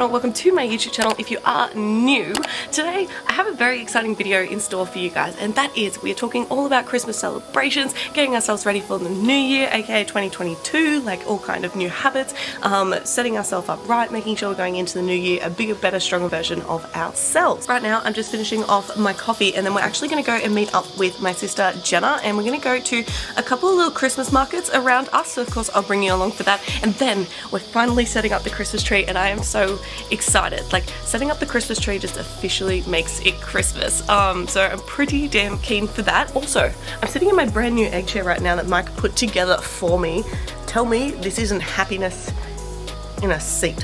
Welcome to my YouTube channel. If you are new, today I have a very exciting video in store for you guys, and that is we are talking all about Christmas celebrations, getting ourselves ready for the new year, aka 2022, like all kind of new habits, setting ourselves up right, making sure we're going into the new year a bigger, better, stronger version of ourselves. Right now I'm just finishing off my coffee, and then we're actually going to go and meet up with my sister Jenna, and we're going to go to a couple of little Christmas markets around us, so of course I'll bring you along for that. And then we're finally setting up the Christmas tree, and I am so excited. Like, setting up the Christmas tree just officially makes it Christmas, so I'm pretty damn keen for that. Also, I'm sitting in my brand new egg chair right now that Mike put together for me. Tell me this isn't happiness in a seat.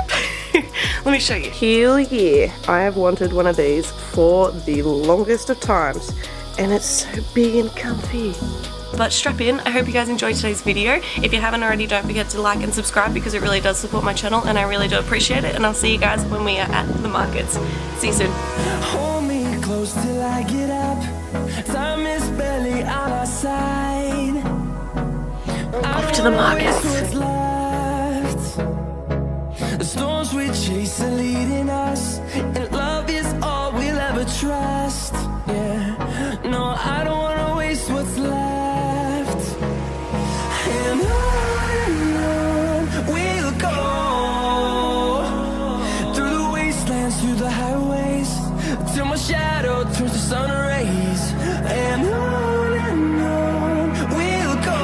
Let me show you. Hell yeah, I have wanted one of these for the longest of times, and it's so big and comfy. But strap in. I hope you guys enjoyed today's video. If you haven't already, don't forget to like and subscribe because it really does support my channel, and I really do appreciate it. And I'll see you guys when we are at the markets. See you soon. Hold me close till I get up. Time is barely on our side. Off to the markets. The storms we chase are leading us, and love is all we'll ever trust. Yeah, no, I don't wanna waste what's left. And on we'll go, through the wastelands, through the highways, till my shadow turns to sun rays. And on we'll go.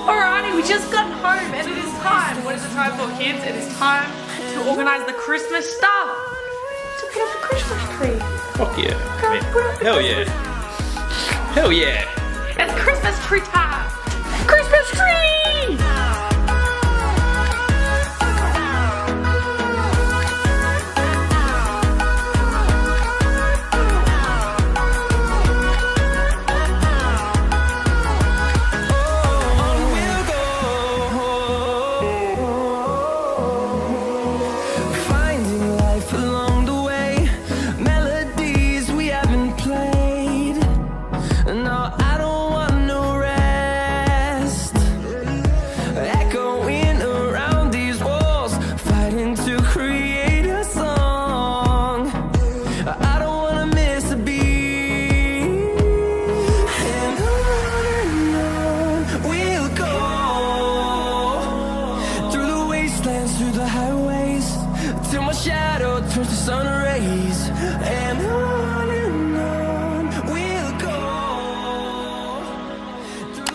Alrighty, we just got home, and it is time. What is the time for, kids? It is time to organize the Christmas stuff. To put up the Christmas tree. Fuck yeah. I mean, hell yeah. Hell yeah. It's Christmas tree time. Christmas tree! Through the highways, till my shadow turns to sun rays. And on we'll go.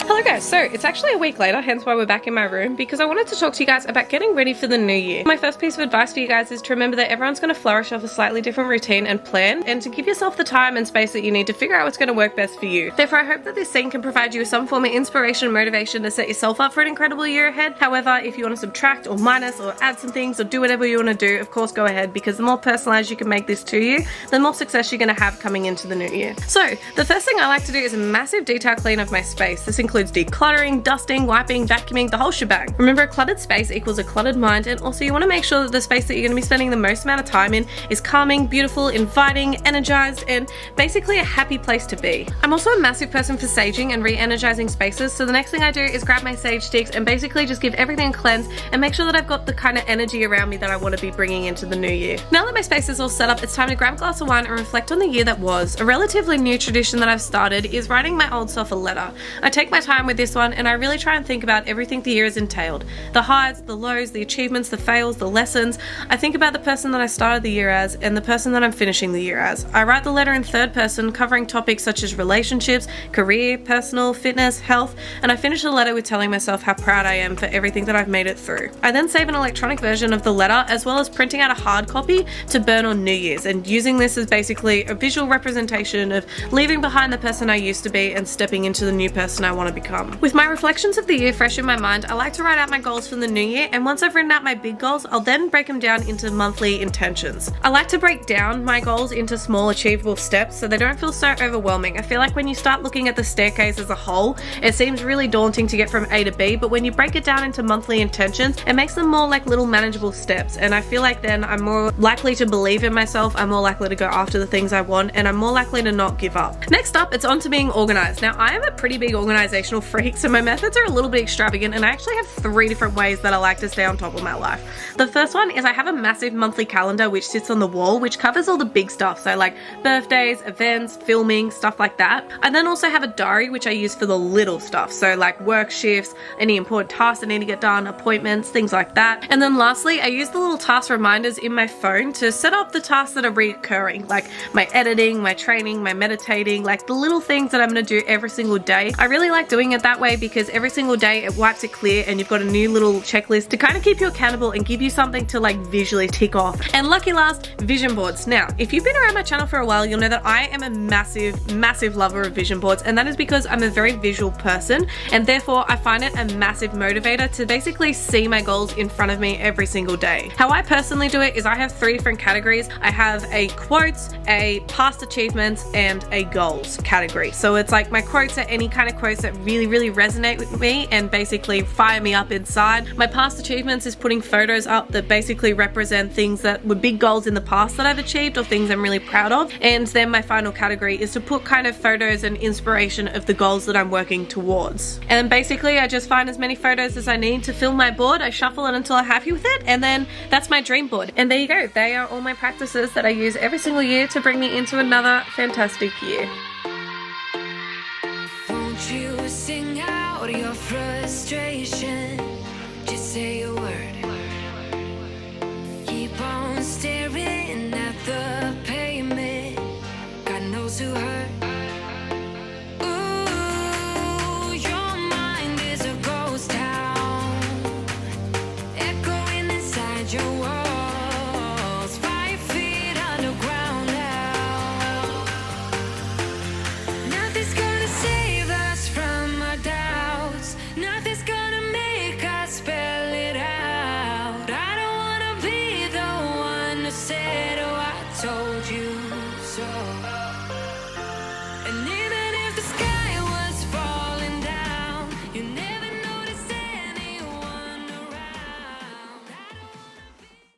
Hello guys, so it's actually a week later, hence why we're back in my room, because I wanted to talk to you guys about getting ready for the new year. My first piece of advice for you guys is to remember that everyone's going to flourish off a slightly different routine and plan, and to give yourself the time and space that you need to figure out what's going to work best for you. Therefore, I hope that this scene can provide you with some form of inspiration and motivation to set yourself up for an incredible year ahead. However, if you want to subtract or minus or add some things or do whatever you want to do, of course go ahead, because the more personalized you can make this to you, the more success you're going to have coming into the new year. So, the first thing I like to do is a massive detail clean of my space. This includes decluttering, dusting, wiping, vacuuming, the whole shebang. Remember, a cluttered space equals a cluttered mind, and also you want to make sure that the space that you're going to be spending the most amount of time in is calming, beautiful, inviting, energized, and basically a happy place to be. I'm also a massive person for saging and re-energizing spaces, so the next thing I do is grab my sage sticks and basically just give everything a cleanse and make sure that I've got the kind of energy around me that I want to be bringing into the new year. Now that my space is all set up, it's time to grab a glass of wine and reflect on the year that was. A relatively new tradition that I've started is writing my old self a letter. I take my time with this one, and I really try and think about everything the year has entailed. The highs, the lows, the achievements, the fails, the lessons. I think about the person that I started the year as and the person that I'm finishing the year as. I write the letter in third person, covering topics such as relationships, career, personal, fitness, health, and I finish the letter with telling myself how proud I am for everything that I've made it through. I then save an electronic version of the letter, as well as printing out a hard copy to burn on New Year's, and using this as basically a visual representation of leaving behind the person I used to be and stepping into the new person I want to become. With my reflections of the year fresh in my mind, I like to write out my goals for the new year, and once I've written out my big goals, I'll then break them down into monthly intentions. I like to break down my goals into small achievable steps so they don't feel so overwhelming. I feel like when you start looking at the staircase as a whole, it seems really daunting to get from A to B, but when you break it down into monthly intentions, it makes them more like little manageable steps, and I feel like then I'm more likely to believe in myself, I'm more likely to go after the things I want, and I'm more likely to not give up. Next up, it's on to being organized. Now, I am a pretty big organizational freak, so my methods are a little bit extravagant, and I actually have 3 different ways that I like to stay on top of my life. The first one is I have a massive monthly calendar which sits on the wall, which covers all the big stuff, so like birthdays, events, filming, stuff like that. I then also have a diary which I use for the little stuff, so like work shifts, any important tasks that need to get done, appointments, things like that. And then lastly, I use the little task reminders in my phone to set up the tasks that are recurring, like my editing, my training, my meditating, like the little things that I'm going to do every single day. I really like doing it that way because every single day it wipes it clear and you've got a new little checklist to kind of keep you accountable and give you something to like visually tick off. And lucky last, vision boards. Now, if you've been around my channel for a while, you'll know that I am a massive lover of vision boards, and that is because I'm a very visual person, and therefore I find it a massive motivator to basically see my goals in front of me every single day. How I personally do it is I have 3 different categories. I have a quotes, a past achievements, and a goals category. So it's like my quotes are any kind of quotes that really resonate with me and basically fire me up inside. My past achievements is putting photos up that basically represent things that were big goals in the past that I've achieved or things I'm really proud of. And then my final category is to put kind of photos and inspiration of the goals that I'm working towards. And basically I just find as many photos as I need to fill my board. I shuffle it until I'm happy with it, and then that's my dream board. And there you go. They are all my practices that I use every single year to bring me into another fantastic year. Won't you sing out your frustration? Just say a word.